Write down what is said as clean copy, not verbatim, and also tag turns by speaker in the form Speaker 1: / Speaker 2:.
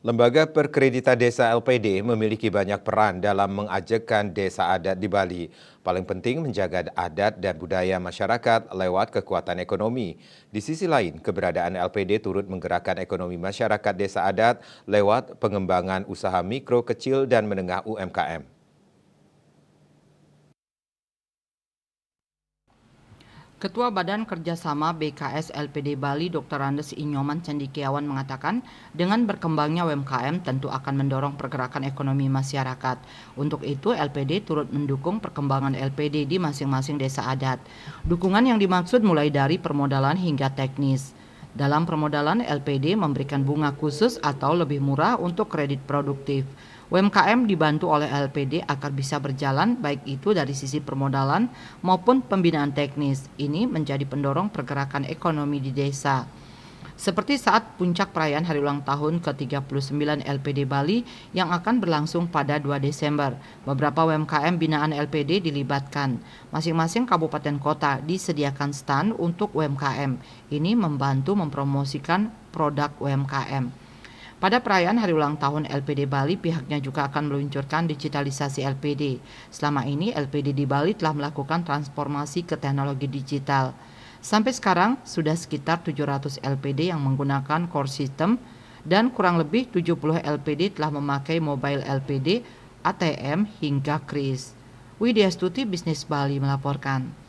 Speaker 1: Lembaga Perkreditan Desa LPD memiliki banyak peran dalam mengajakkan desa adat di Bali. Paling penting menjaga adat dan budaya masyarakat lewat kekuatan ekonomi. Di sisi lain, keberadaan LPD turut menggerakkan ekonomi masyarakat desa adat lewat pengembangan usaha mikro, kecil, dan menengah UMKM.
Speaker 2: Ketua Badan Kerjasama BKS LPD Bali Dr. Andes Inyoman Cendikiawan mengatakan dengan berkembangnya UMKM tentu akan mendorong pergerakan ekonomi masyarakat. Untuk itu LPD turut mendukung perkembangan LPD di masing-masing desa adat. Dukungan yang dimaksud mulai dari permodalan hingga teknis. Dalam permodalan, LPD memberikan bunga khusus atau lebih murah untuk kredit produktif. UMKM dibantu oleh LPD agar bisa berjalan baik itu dari sisi permodalan maupun pembinaan teknis. Ini menjadi pendorong pergerakan ekonomi di desa. Seperti saat puncak perayaan hari ulang tahun ke-39 LPD Bali yang akan berlangsung pada 2 Desember. Beberapa UMKM binaan LPD dilibatkan. Masing-masing kabupaten kota disediakan stand untuk UMKM. Ini membantu mempromosikan produk UMKM. Pada perayaan hari ulang tahun LPD Bali, pihaknya juga akan meluncurkan digitalisasi LPD. Selama ini, LPD di Bali telah melakukan transformasi ke teknologi digital. Sampai sekarang, sudah sekitar 700 LPD yang menggunakan core system dan kurang lebih 70 LPD telah memakai mobile LPD, ATM, hingga kris. Widya Stuti, Bisnis Bali melaporkan.